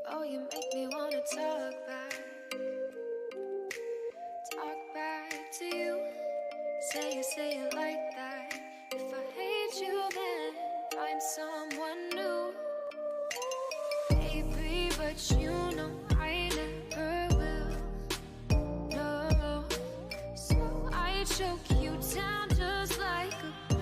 Oh, you make me wanna talk back to you. Say it like that. If I hate you, then find someone new. Baby, but you know I never will. No, so I choke you down just like a pill.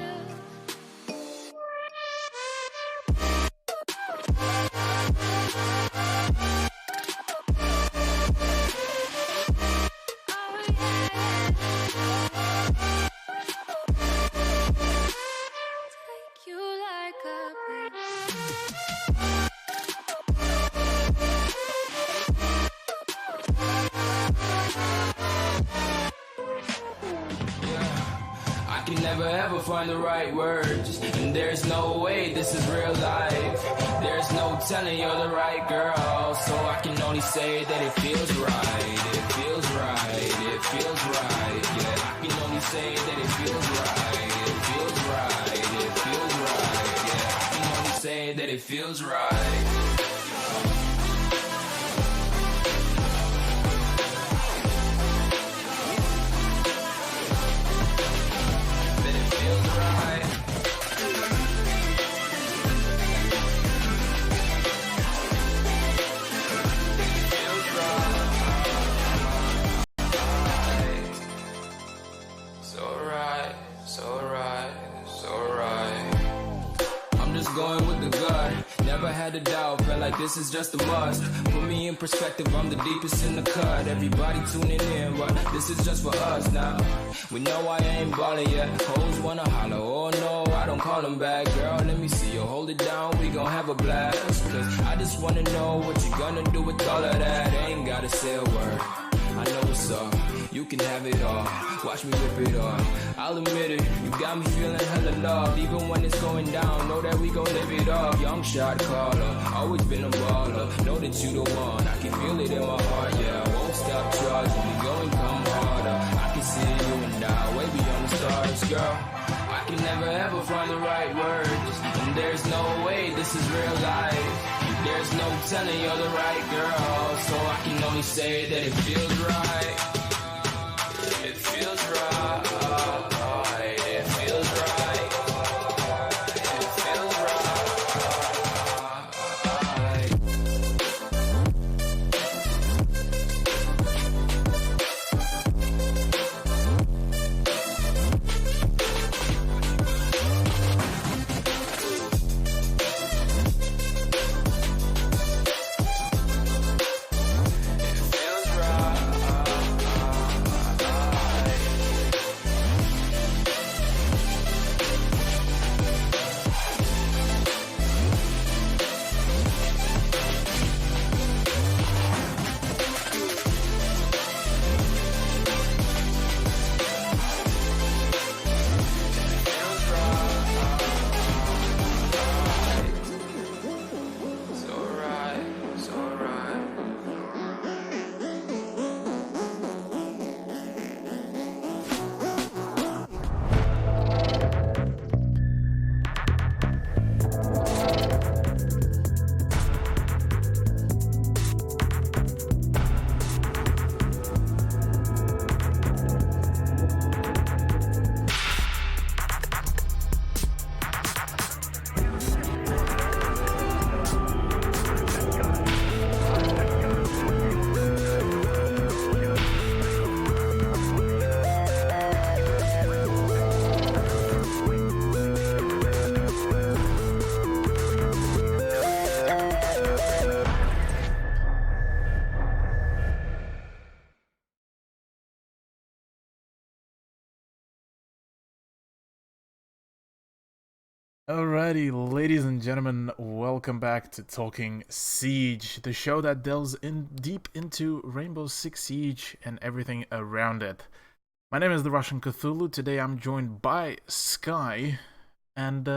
Never ever find the right words, and there's no way this is real life. There's no telling you're the right girl, so I can only say that it feels right. It feels right, it feels right. Yeah, I can only say that it feels right. It feels right, it feels right. Yeah, I can only say that it feels right. Going with the gut, never had a doubt, felt like this is just a must. Put me in perspective, I'm the deepest in the cut. Everybody tuning in, but this is just for us now. We know I ain't ballin' yet, hoes wanna holler, oh no, I don't call them back. Girl, let me see you hold it down, we gon' have a blast. Cause I just wanna know what you gonna do with all of that. Ain't gotta say a word, I know what's up, you can have it all. Watch me rip it off, I'll admit it, you got me feeling hella loved. Even when it's going down, know that we gon' live it up. Young shot caller, always been a baller. Know that you the one, I can feel it in my heart. Yeah, I won't stop charging, we go and come harder. I can see you and I, way beyond the stars, girl. I can never ever find the right words, and there's no way this is real life. There's no telling you're the right girl, so I can only say that it feels right. It feels right. It feels right. It feels right. Alrighty, ladies and gentlemen, welcome back to Talking Siege, the show that delves in deep into Rainbow Six Siege and everything around it. My name is the Russian Cthulhu. Today I'm joined by Sky, and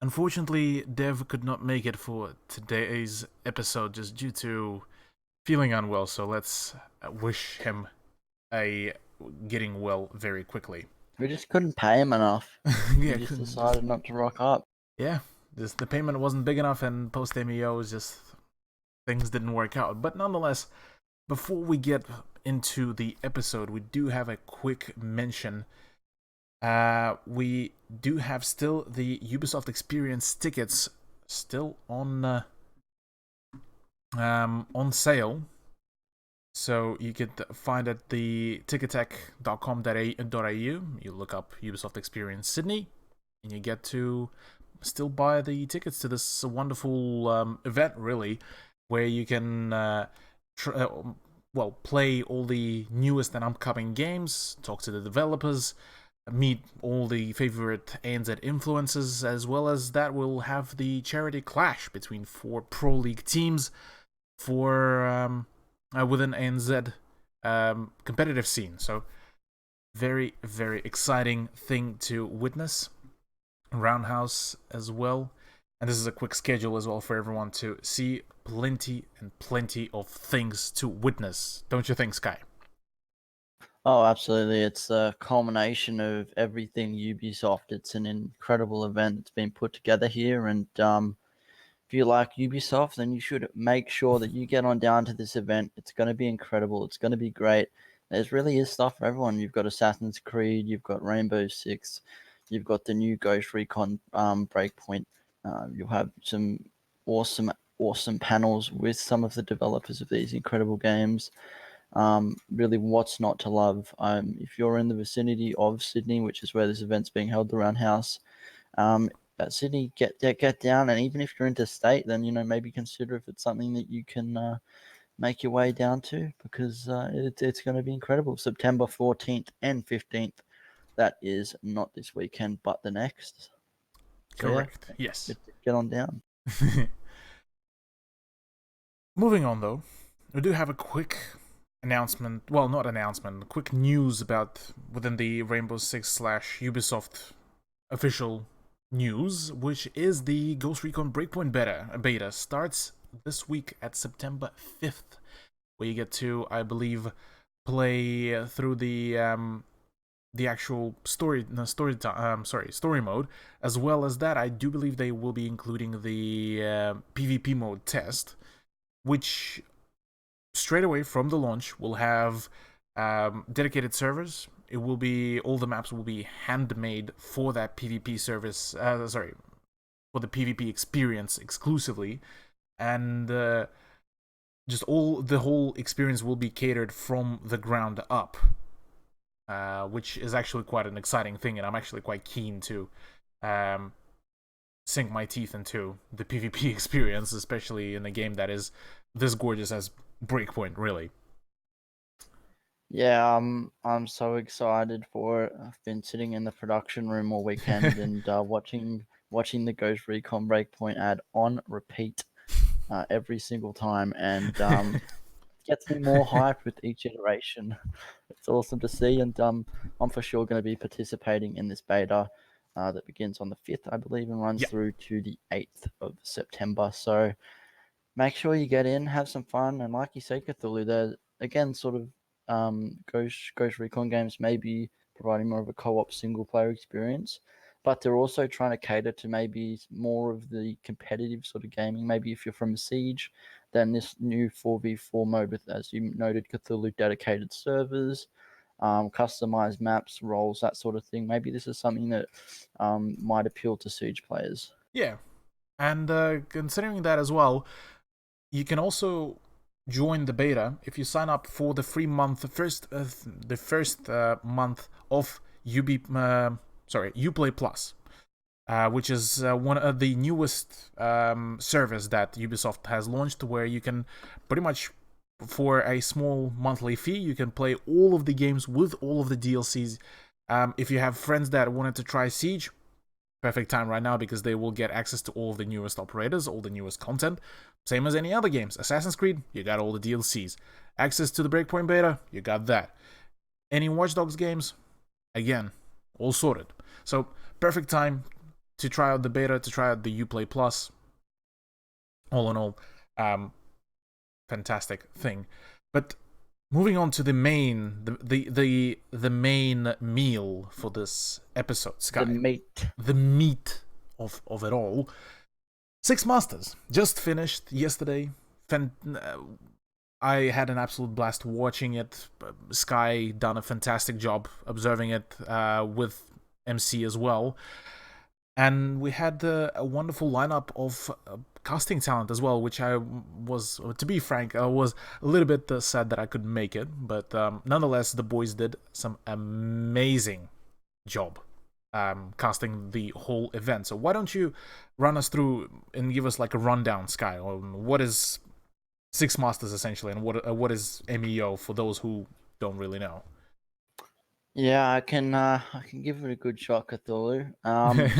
unfortunately, Dev could not make it for today's episode just due to feeling unwell. So let's wish him a getting well very quickly. We just couldn't pay him enough. Yeah, We just decided not to rock up. yeah, just the payment wasn't big enough, and post MEO was just things didn't work out. But nonetheless, before we get into the episode, we do have a quick mention. We do have still the Ubisoft Experience tickets still on sale. So you could find at the ticketek.com.au. You look up Ubisoft Experience Sydney, and you get to still buy the tickets to this wonderful event, really, where you can play all the newest and upcoming games, talk to the developers, meet all the favorite ANZ influencers, as well as that we'll have the charity clash between 4 Pro League teams for within ANZ competitive scene. So very, very exciting thing to witness. Roundhouse as well. And this is a quick schedule as well for everyone to see. Plenty and plenty of things to witness. Don't you think, Sky? Oh, absolutely. It's a culmination of everything Ubisoft. It's an incredible event that's been put together here. And if you like Ubisoft, then you should make sure that you get on down to this event. It's going to be incredible. It's going to be great. There really is stuff for everyone. You've got Assassin's Creed. You've got Rainbow Six. You've got the new Ghost Recon Breakpoint. You'll have some awesome panels with some of the developers of these incredible games. Really, what's not to love? If you're in the vicinity of Sydney, which is where this event's being held, the Roundhouse, at Sydney, get down. And even if you're interstate, then maybe consider if it's something that you can make your way down to, because it's going to be incredible. September 14th and 15th. That is not this weekend, but the next. So, Correct. Yes. Get on down. Moving on, though, we do have a quick announcement. Well, not announcement. Quick news about within the Rainbow Six / Ubisoft official news, which is the Ghost Recon Breakpoint beta starts this week at September 5th, where you get to, I believe, play through the actual story mode. As well as that, I do believe they will be including the PvP mode test, which straight away from the launch will have dedicated servers. It will be, all the maps will be handmade for that PvP service, for the PvP experience exclusively, and just the whole experience will be catered from the ground up, which is actually quite an exciting thing, and I'm actually quite keen to sink my teeth into the PvP experience, especially in a game that is this gorgeous as Breakpoint, really. Yeah, I'm so excited for it. I've been sitting in the production room all weekend and watching the Ghost Recon Breakpoint ad on repeat every single time, and gets me more hyped with each iteration. It's awesome to see, and I'm for sure going to be participating in this beta that begins on the 5th, I believe, and runs through to the 8th of September. So make sure you get in, have some fun, and like you say, Cthulhu, there again, sort of Ghost Recon games may be providing more of a co-op single-player experience, but they're also trying to cater to maybe more of the competitive sort of gaming. Maybe if you're from Siege, then this new 4v4 mode with, as you noted, Cthulhu dedicated servers, customized maps, roles, that sort of thing. Maybe this is something that might appeal to Siege players. Yeah, and considering that as well, you can also join the beta if you sign up for the free month, the first month of Uplay Plus, which is one of the newest service that Ubisoft has launched, where you can pretty much, for a small monthly fee, you can play all of the games with all of the DLCs. If you have friends that wanted to try Siege, Perfect time right now because they will get access to all the newest operators, all the newest content. Same as any other games. Assassin's Creed, you got all the DLCs. Access to the Breakpoint beta, you got that. Any Watch Dogs games, again, all sorted. So, perfect time to try out the beta, to try out the Uplay Plus. All in all, fantastic thing. But moving on to the main, the main meal for this episode, Sky. The meat of it all. Six Masters just finished yesterday. I had an absolute blast watching it. Sky done a fantastic job observing it with MC as well. And we had a wonderful lineup of casting talent as well, which I was, to be frank, I was a little bit sad that I couldn't make it. But nonetheless, the boys did some amazing job casting the whole event. So why don't you run us through and give us like a rundown, Sky, on what is Six Masters essentially, and what is MEO for those who don't really know. Yeah, I can give it a good shot, Cthulhu.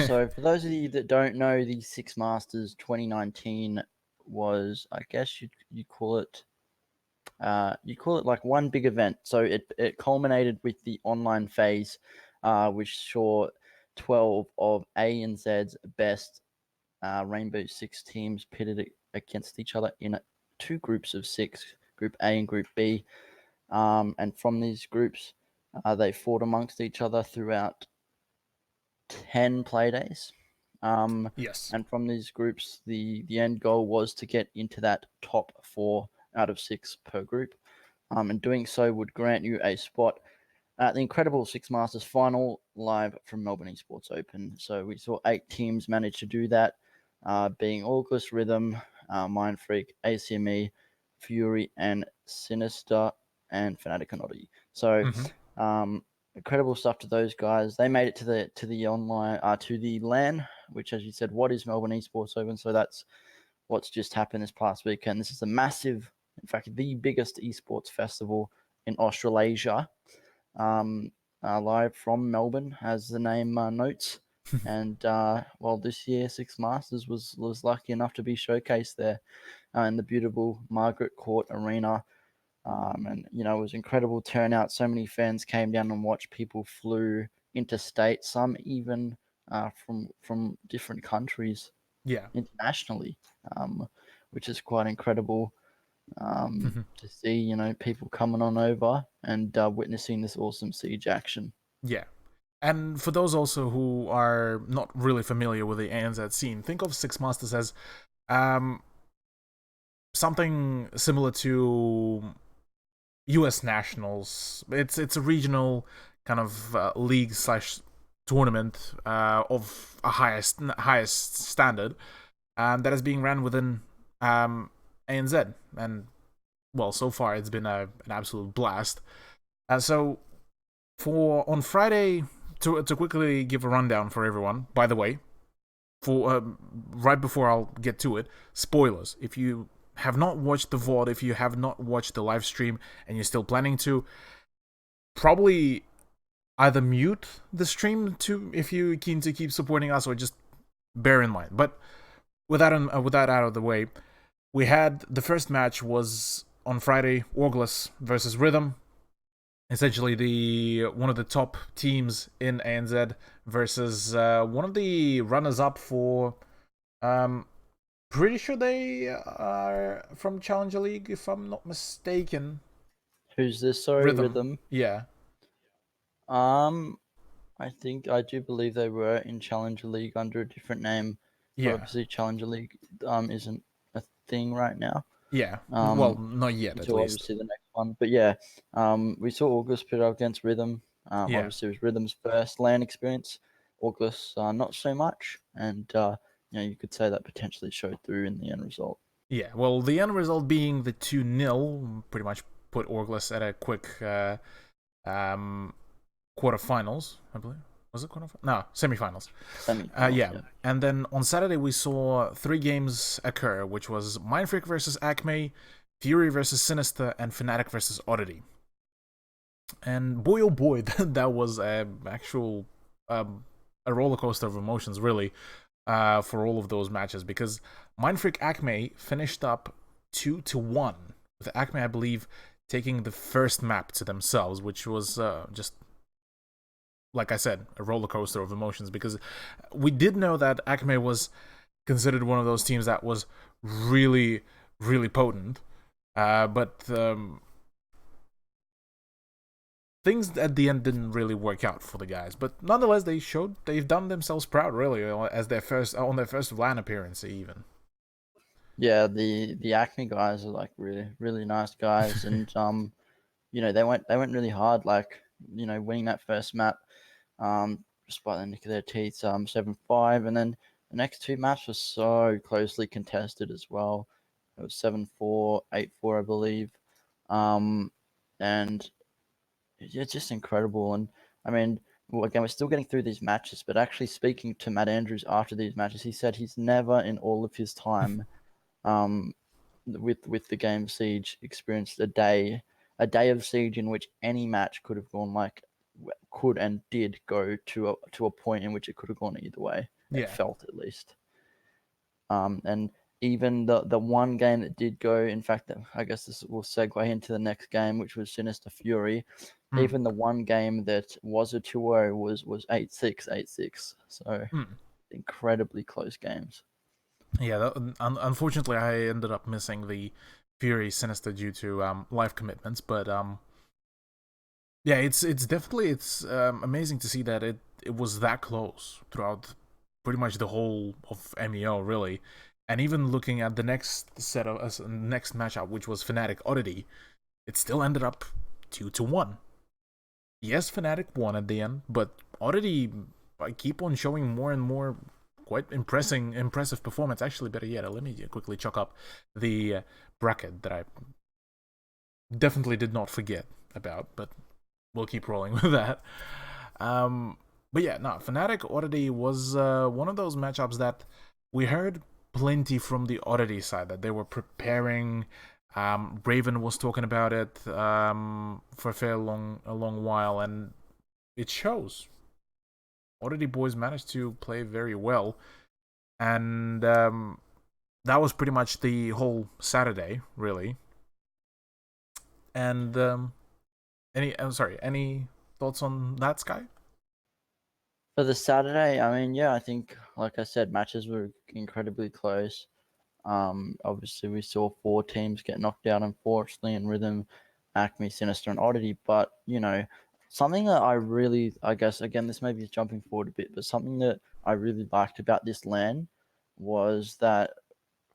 So for those of you that don't know, the Six Masters 2019 was, I guess you call it like one big event. So it culminated with the online phase, which saw 12 of ANZ's best Rainbow Six teams pitted against each other in two groups of six, Group A and Group B. And from these groups, they fought amongst each other throughout 10 play days. Yes. And from these groups, the end goal was to get into that top 4 out of 6 per group. And doing so would grant you a spot at the incredible Six Masters final live from Melbourne Esports Open. So we saw 8 teams manage to do that, being August, Rhythm, Mindfreak, ACME, Fury, and Sinister, and Fnatic and Oddity. So incredible stuff to those guys. They made it to the online to the LAN, which, as you said, what is Melbourne Esports Open? So that's what's just happened this past weekend. This is a massive, in fact, the biggest esports festival in Australasia, live from Melbourne, as the name notes. And well, this year Six Masters was lucky enough to be showcased there in the beautiful Margaret Court Arena. And, you know, it was incredible turnout. So many fans came down and watched. People flew interstate, some even from different countries internationally, which is quite incredible to see, you know, people coming on over and witnessing this awesome Siege action. Yeah. And for those also who are not really familiar with the ANZ scene, think of Six Masters as something similar to US Nationals. It's a regional kind of league / tournament of a highest standard that is being ran within ANZ, and well, so far it's been an absolute blast. So on Friday, to quickly give a rundown for everyone, by the way, for right before I'll get to it, spoilers. If you have not watched the VOD, if you have not watched the live stream and you're still planning to, probably either mute the stream if you're keen to keep supporting us, or just bear in mind. But with that out of the way, we had the first match was on Friday, Orgless versus Rhythm. Essentially one of the top teams in ANZ versus one of the runners-up for pretty sure they are from Challenger League, if I'm not mistaken. Who's this? Sorry, Rhythm. Yeah. I do believe they were in Challenger League under a different name. Yeah. Obviously, Challenger League isn't a thing right now. Yeah. Well, not yet, at least. Obviously the next one. But yeah, we saw August put up against Rhythm. Obviously, it was Rhythm's first LAN experience. August, not so much. And, you know, you could say that potentially showed through in the end result. Yeah, well, the end result being the 2-0 pretty much put Orgless at a quick quarterfinals, I believe. Was it quarterfinals? No, semifinals. Yeah. And then on Saturday we saw 3 games occur, which was Mindfreak versus Acme, Fury versus Sinister, and Fnatic versus Oddity. And boy oh boy, that was an actual a roller coaster of emotions, really, for all of those matches, because Mindfreak Acme finished up 2-1, with Acme, I believe, taking the first map to themselves, which was just, like I said, a roller coaster of emotions, because we did know that Acme was considered one of those teams that was really, really potent, but things at the end didn't really work out for the guys. But nonetheless, they've done themselves proud, really, as their first LAN appearance, even. Yeah, the Acme guys are like really really nice guys, and you know, they went really hard, like, you know, winning that first map, just by the nick of their teeth, 7-5, and then the next two maps were so closely contested as well. It was 7-4, 8-4, I believe, and it's just incredible. And I mean, well, again, we're still getting through these matches, but actually speaking to Matt Andrews after these matches, he said he's never in all of his time with the game Siege experienced a day of Siege in which any match could have gone like could and did go to a point in which it could have gone either way. Yeah. It felt, at least. And even the one game that did go, in fact, I guess this will segue into the next game, which was Sinister Fury. Even the one game that was a 2-0 was 8-6, 8-6. So incredibly close games. Yeah, unfortunately, I ended up missing the Fury Sinister due to life commitments, but yeah, it's definitely amazing to see that it was that close throughout pretty much the whole of MEO, really. And even looking at the next next matchup, which was Fnatic Oddity, it still ended up 2-1. Yes, Fnatic won at the end, but Oddity, I keep on showing more and more quite impressive performance. Actually, better yet, let me quickly chuck up the bracket that I definitely did not forget about, but we'll keep rolling with that. But yeah, no, Fnatic Oddity was one of those matchups that we heard plenty from the Oddity side, that they were preparing. Raven was talking about it for a long while, and it shows. Oddity boys managed to play very well, and that was pretty much the whole Saturday, really. And any thoughts on that, Sky? For the Saturday, I mean, yeah, I think, like I said, matches were incredibly close. Obviously, we saw 4 teams get knocked out, unfortunately, in Rhythm, Acme, Sinister, and Oddity. But, you know, something that I really, I guess, again, this may be jumping forward a bit, but something that I really liked about this LAN was that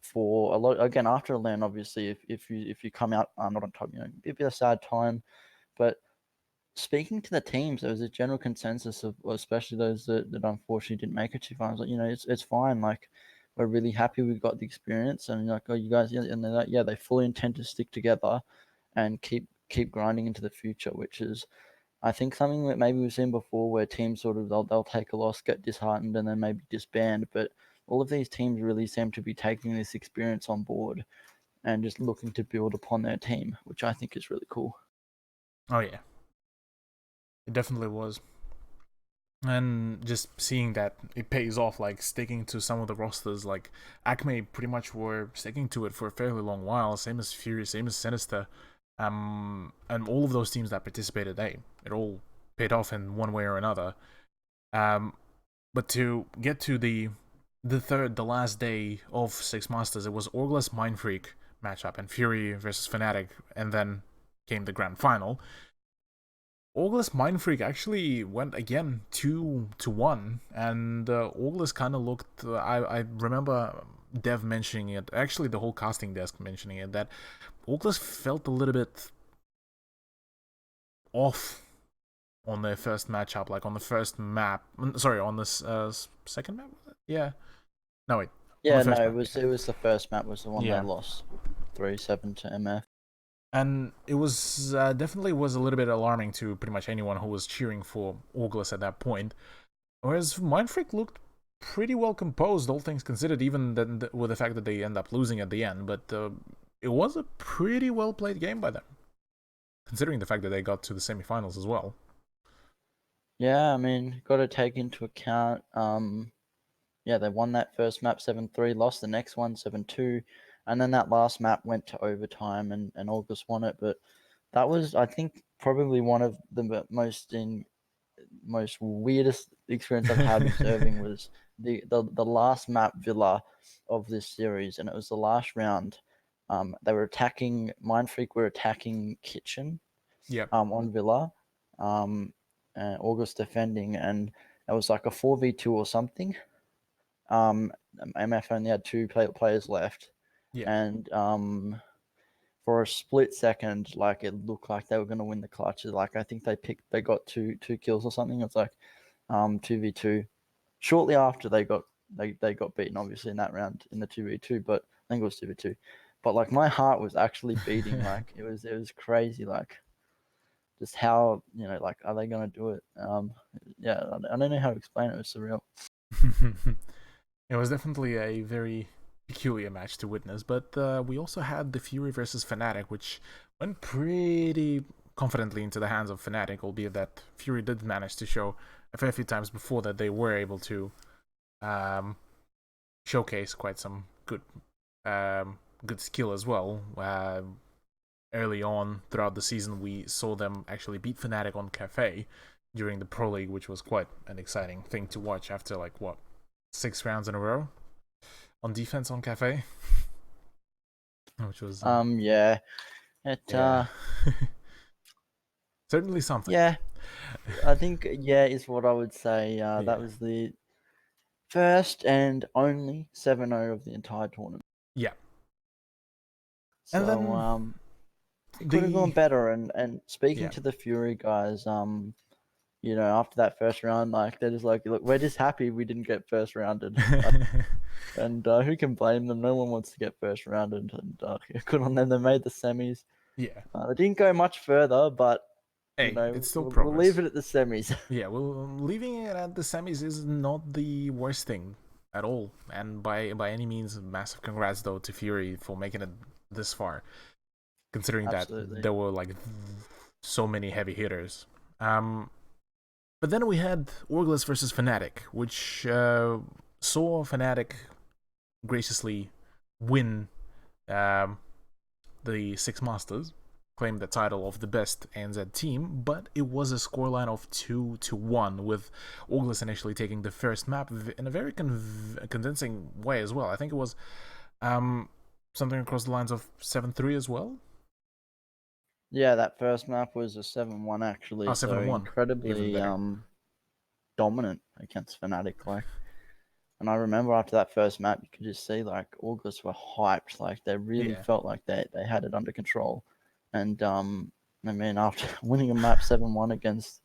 for a lot, again, after a LAN, obviously, if you come out not on top, you know, it'd be a sad time. But speaking to the teams, there was a general consensus of, especially those that unfortunately didn't make it to finals, like, you know, it's fine. Like, we're really happy we got the experience, and like, oh, you guys, yeah, and they're like, yeah, they fully intend to stick together and keep grinding into the future, which is, I think, something that maybe we've seen before, where teams sort of they'll take a loss, get disheartened, and then maybe disband. But all of these teams really seem to be taking this experience on board and just looking to build upon their team, which I think is really cool. Oh yeah, it definitely was. And just seeing that it pays off, like sticking to some of the rosters, like Acme pretty much were sticking to it for a fairly long while, same as Fury, same as Sinister, and all of those teams that participated, it all paid off in one way or another. But to get to the last day of Six Masters, it was Orglas Mindfreak matchup and Fury versus Fnatic, and then came the grand final. Orglas Mindfreak actually went again 2-1, and Orglas kind of looked. I remember Dev mentioning it. Actually, the whole casting desk mentioning it, that Orglas felt a little bit off on their first matchup, like on the first map. Sorry, on this second map. Yeah. No wait. Yeah, no, it was the first map was the one they lost 3-7 to MF. And it was definitely was a little bit alarming to pretty much anyone who was cheering for Orglas at that point. Whereas Mindfreak looked pretty well composed, all things considered, even then with the fact that they end up losing at the end. But it was a pretty well played game by them, considering the fact that they got to the semifinals as well. Yeah, I mean, got to take into account. Yeah, they won that first map 7-3, lost the next one 7-2, and then that last map went to overtime, and August won it. But that was, I think, probably one of the most weirdest experience I've had observing was the last map Villa of this series, and it was the last round. They were attacking Mindfreak were attacking Kitchen Yep. on Villa, August defending, and it was like a 4v2 or something. MF only had two players left, Yeah. and for a split second, like it looked like they were going to win the clutch. Like I think they got two kills or something. It was like 2v2. Shortly after they got beaten, obviously in that round in the 2v2, but I think it was 2v2. But like my heart was actually beating. Like it was crazy. Like just how like are they gonna do it? Yeah, I don't know how to explain it. It was surreal. It was definitely a very peculiar match to witness, but we also had the Fury versus Fnatic, which went pretty confidently into the hands of Fnatic, albeit that Fury did manage to show a fair few times before that they were able to showcase quite some good skill as well. Early on throughout the season, we saw them actually beat Fnatic on Cafe during the Pro League, which was quite an exciting thing to watch after, like, what, 6 rounds in a row on defense on Cafe? Which was... yeah. certainly something. Yeah, I think, yeah, is what I would say. That was the first and only 7-0 of the entire tournament. Yeah. So, And then it could have gone better. And speaking to the Fury guys, after that first round, like they're just like, look, we're just happy we didn't get first rounded. And who can blame them? No one wants to get first rounded, and good on them. They made the semis. Yeah. They didn't go much further, but hey, it's still we'll progress. leave it at the semis. Yeah, well, leaving it at the semis is not the worst thing at all, and by any means, massive congrats though to Fury for making it this far, considering Absolutely. that there were like so many heavy hitters. But then we had Orgless versus Fnatic, which saw Fnatic graciously win the Six Masters, claim the title of the best ANZ team, but it was a scoreline of 2-1, with Orgless initially taking the first map in a very convincing way as well. I think it was something across the lines of 7-3 as well. Yeah, that first map was a 7-1 actually. Oh, 7-1. So incredibly dominant against Fnatic, like. And I remember after that first map, you could just see like Orgless were hyped, like they really felt like they had it under control. And I mean, after winning a map 7-1 against,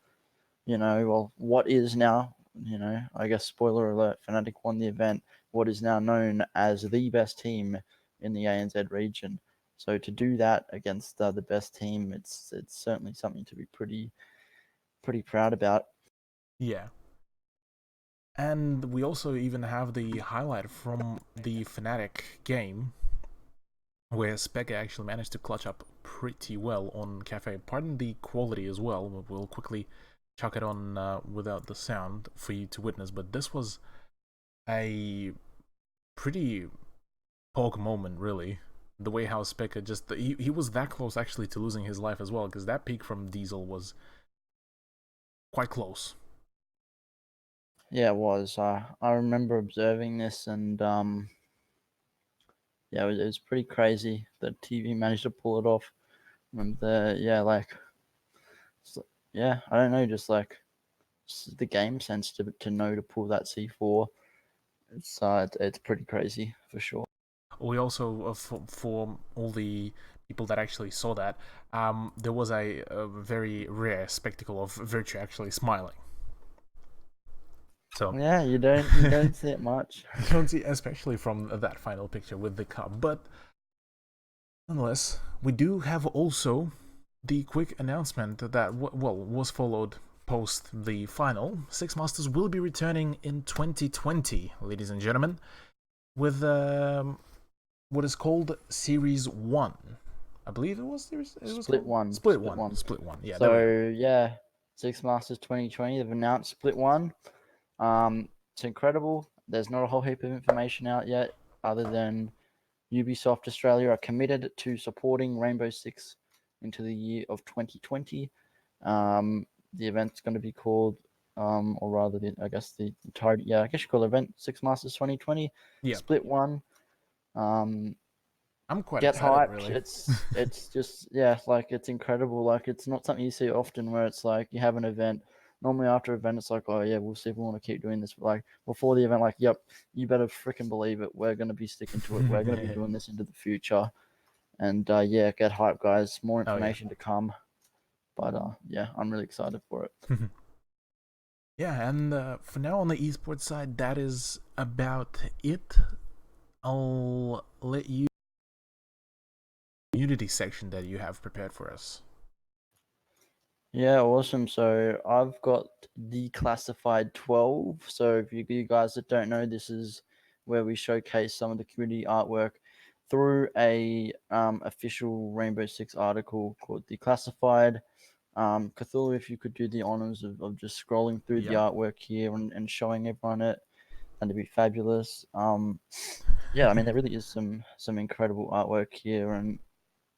what is now, I guess spoiler alert, Fnatic won the event, what is now known as the best team in the ANZ region. So to do that against the best team, it's certainly something to be pretty proud about. Yeah. And we also even have the highlight from the Fnatic game, where Speka actually managed to clutch up pretty well on Cafe. Pardon the quality as well, we'll quickly chuck it on without the sound for you to witness, but this was a pretty Pog moment, really. The way how Speka just... He was that close actually to losing his life as well, because that peek from Diesel was quite close. Yeah, it was. I remember observing this, and yeah, it was pretty crazy that TV managed to pull it off. And I don't know, just like the game sense to know to pull that C4. It's pretty crazy for sure. We also, for all the people that actually saw that, there was a very rare spectacle of Virtue actually smiling. So yeah, you don't see it much. You don't see, especially from that final picture with the cup. But nonetheless, we do have also the quick announcement that was followed post the final. Six Masters will be returning in 2020, ladies and gentlemen, with what is called Series 1. I believe it was Series... Split one. Split one. Yeah. So, yeah, Six Masters 2020. They've announced Split 1. It's incredible. There's not a whole heap of information out yet, other than Ubisoft Australia are committed to supporting Rainbow Six into the year of 2020. The event's going to be called, or rather, I guess the target. Yeah, I guess you call it event Six Masters 2020. Yeah, Split 1. I'm quite Get excited, hyped. really. It's just, yeah, like it's incredible. Like it's not something you see often where it's like you have an event. Normally after an event it's like, oh yeah, we'll see if we want to keep doing this. But like before the event, like, yep, you better freaking believe it. We're gonna be sticking to it. We're gonna be doing this into the future. And yeah, get hyped, guys. More Oh, yeah. information to come. But yeah, I'm really excited for it. Yeah, and for now on the esports side, that is about it. I'll let you community section that you have prepared for us. Yeah, awesome. So I've got Declassified 12. So if you guys that don't know, this is where we showcase some of the community artwork through a official Rainbow Six article called Declassified. Cthulhu, if you could do the honors of just scrolling through the Yeah. artwork here and showing everyone it, that'd be fabulous. Yeah, I mean there really is some incredible artwork here, and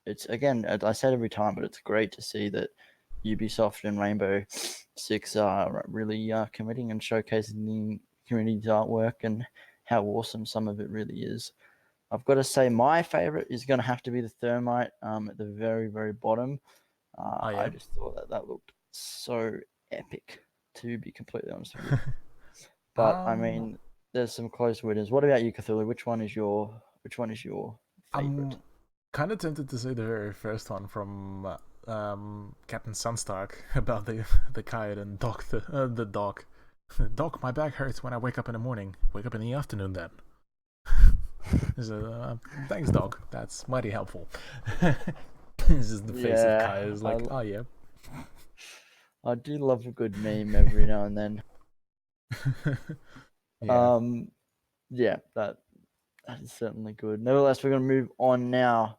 it's, again, as I said every time, but it's great to see that Ubisoft and Rainbow Six are really committing and showcasing the community's artwork and how awesome some of it really is. I've got to say my favorite is going to have to be the Thermite at the very, very bottom. Oh, yeah. I just thought that looked so epic, to be completely honest with you. But I mean, there's some close winners. What about you, Cthulhu? Which one is your favorite? I'm kind of tempted to say the very first one from Captain Sunstark about the kite and Doc the dog. Doc, my back hurts when I wake up in the morning. Wake up in the afternoon then. So, thanks, Doc. That's mighty helpful. It's just the face of Kai is like, oh yeah. I do love a good meme every now and then. Yeah. Yeah, that is certainly good. Nevertheless, we're going to move on now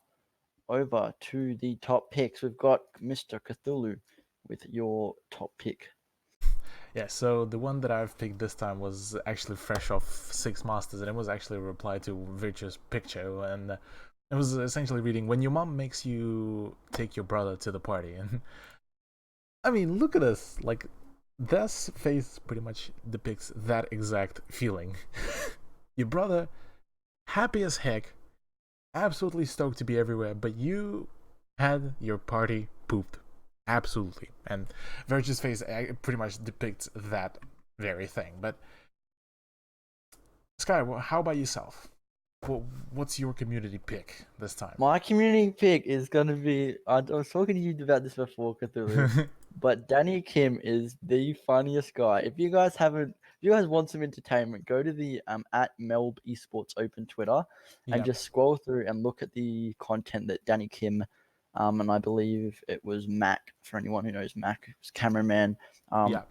over to the top picks. We've got Mr. Cthulhu with your top pick. Yeah, so the one that I've picked this time was actually fresh off Six Masters, and it was actually a reply to Virtue's picture, and it was essentially reading, when your mom makes you take your brother to the party. And I mean, look at this. Like, this face pretty much depicts that exact feeling. Your brother, happy as heck, absolutely stoked to be everywhere, but you had your party pooped. Absolutely. And Virtue's face pretty much depicts that very thing. But Sky, how about yourself? What's your community pick this time? My community pick is going to be, I was talking to you about this before, Cthulhu, but Danny Kim is the funniest guy. If you guys want some entertainment, go to the at Melb Esports Open Twitter and just scroll through and look at the content that Danny Kim, and I believe it was Mac, for anyone who knows Mac, his cameraman,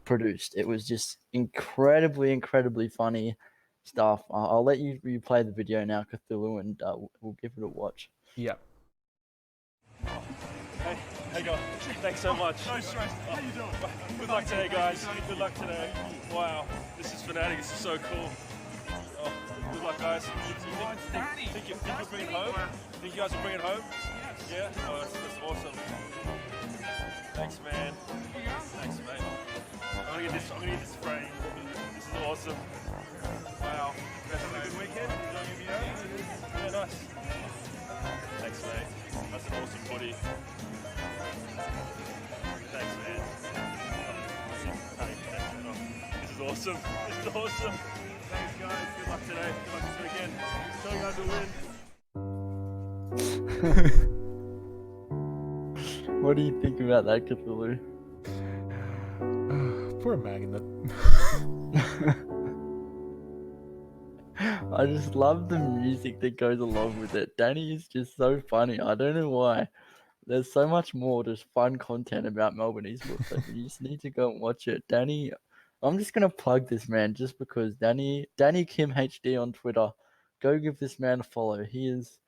produced. It was just incredibly funny stuff. I'll let you play the video now, Cthulhu, and we'll give it a watch. Yeah. Hey, how you going? Thanks so much. No stress. How you doing? Good luck today, guys. Good luck today. Wow, this is Fnatic. This is so cool. Oh, good luck, guys. Think you'll bring it home? Think you guys will bring it home? Yeah? Oh, that's awesome. Thanks, man. Thanks, mate. I'm gonna get this frame. This is awesome. Wow. You guys having a good weekend? Enjoying your video? Yeah, nice. Thanks, mate. That's an awesome body. Thanks, man. This is awesome. This is awesome. Thanks, guys. Good luck today. Good luck this weekend. Tell you guys will win. What do you think about that, Cthulhu? Poor Magnet. I just love the music that goes along with it. Danny is just so funny. I don't know why. There's so much more just fun content about Melbourne Esports. Like, you just need to go and watch it. Danny, I'm just gonna plug this man just because Danny Kim HD on Twitter. Go give this man a follow. He is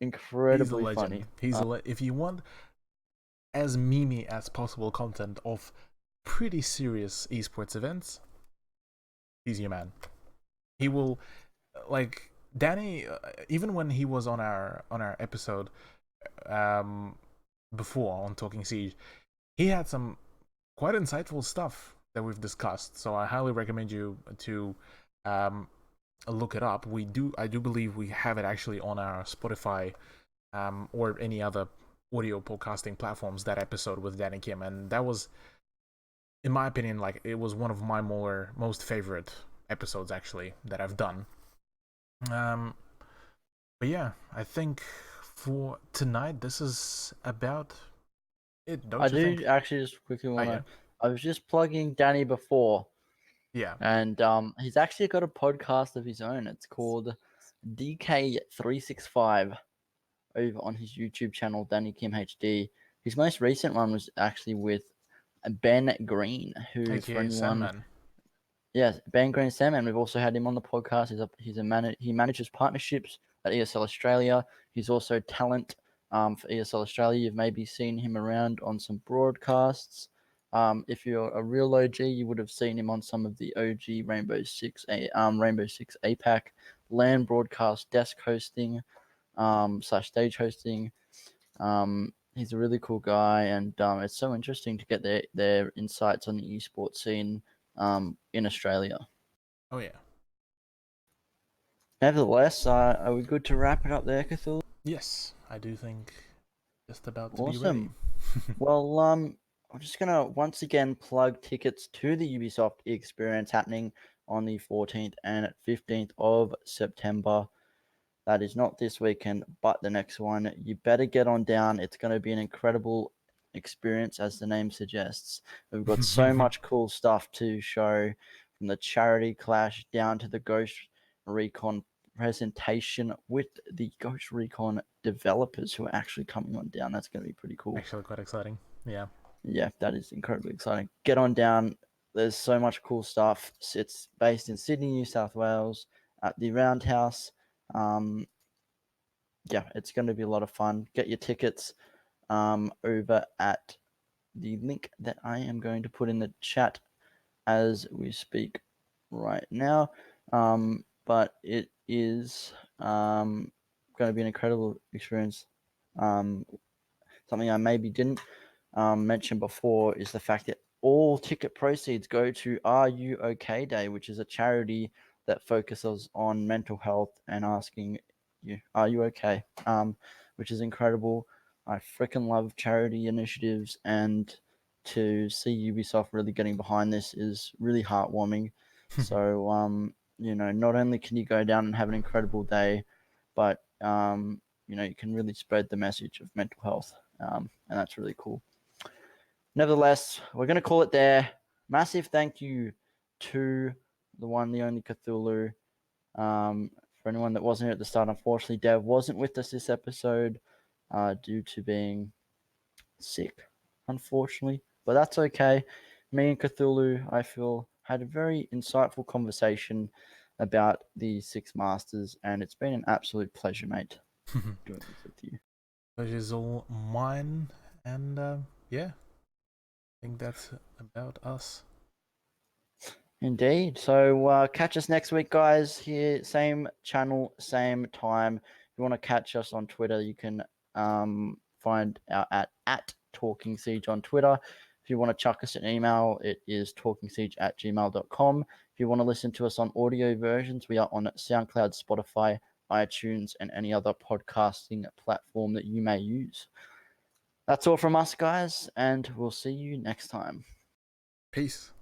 incredibly funny. He's a legend. If you want as memey as possible content of pretty serious esports events, he's your man. He will, like Danny, even when he was on our episode before on Talking Siege, he had some quite insightful stuff that we've discussed. So I highly recommend you to look it up. I do believe we have it actually on our Spotify or any other audio podcasting platforms, that episode with Danny Kim, and that was, in my opinion, like it was one of my most favorite episodes actually that I've done. But yeah, I think for tonight this is about it. Don't I you do think? actually just quickly want to. yeah. I was just plugging Danny before, Yeah. and he's actually got a podcast of his own. It's called DK365 over on his YouTube channel, Danny Kim HD. His most recent one was actually with Ben Green, who is for AKA anyone. Sandman. Yes, Ben Green Sandman. We've also had him on the podcast. He manages partnerships at ESL Australia. He's also talent for ESL Australia. You've maybe seen him around on some broadcasts. If you're a real OG, you would have seen him on some of the OG Rainbow Six APAC LAN broadcast, desk hosting, / stage hosting. He's a really cool guy, and it's so interesting to get their insights on the esports scene in Australia. Oh yeah. Nevertheless, are we good to wrap it up there, Cthulhu? Yes, I do think just about to be ready. Awesome. Well, I'm just gonna once again plug tickets to the Ubisoft experience happening on the 14th and 15th of September. That is not this weekend, but the next one. You better get on down. It's going to be an incredible experience, as the name suggests. We've got so much cool stuff to show, from the charity clash down to the Ghost Recon presentation with the Ghost Recon developers who are actually coming on down. That's going to be pretty cool. Actually, quite exciting. Yeah. Yeah, that is incredibly exciting. Get on down. There's so much cool stuff. It's based in Sydney, New South Wales, at the Roundhouse. Yeah, it's going to be a lot of fun. Get your tickets over at the link that I am going to put in the chat as we speak right now. But it is going to be an incredible experience. Something I maybe didn't mention before is the fact that all ticket proceeds go to Are You OK Day, which is a charity that focuses on mental health and asking you, are you okay? Which is incredible. I freaking love charity initiatives, and to see Ubisoft really getting behind this is really heartwarming. So, not only can you go down and have an incredible day, but, you can really spread the message of mental health, and that's really cool. Nevertheless, we're going to call it there. Massive thank you to the one, the only Cthulhu. For anyone that wasn't here at the start, unfortunately, Dev wasn't with us this episode due to being sick, unfortunately. But that's okay. Me and Cthulhu, I feel, had a very insightful conversation about the Six Masters, and it's been an absolute pleasure, mate, doing this with you. Pleasure's all mine, and yeah, I think that's about us. Indeed. So catch us next week, guys. Here, same channel, same time. If you want to catch us on Twitter, you can find out at Talking Siege on Twitter. If you want to chuck us an email, it is talkingsiege@gmail.com. If you want to listen to us on audio versions, we are on SoundCloud, Spotify, iTunes, and any other podcasting platform that you may use. That's all from us, guys, and we'll see you next time. Peace.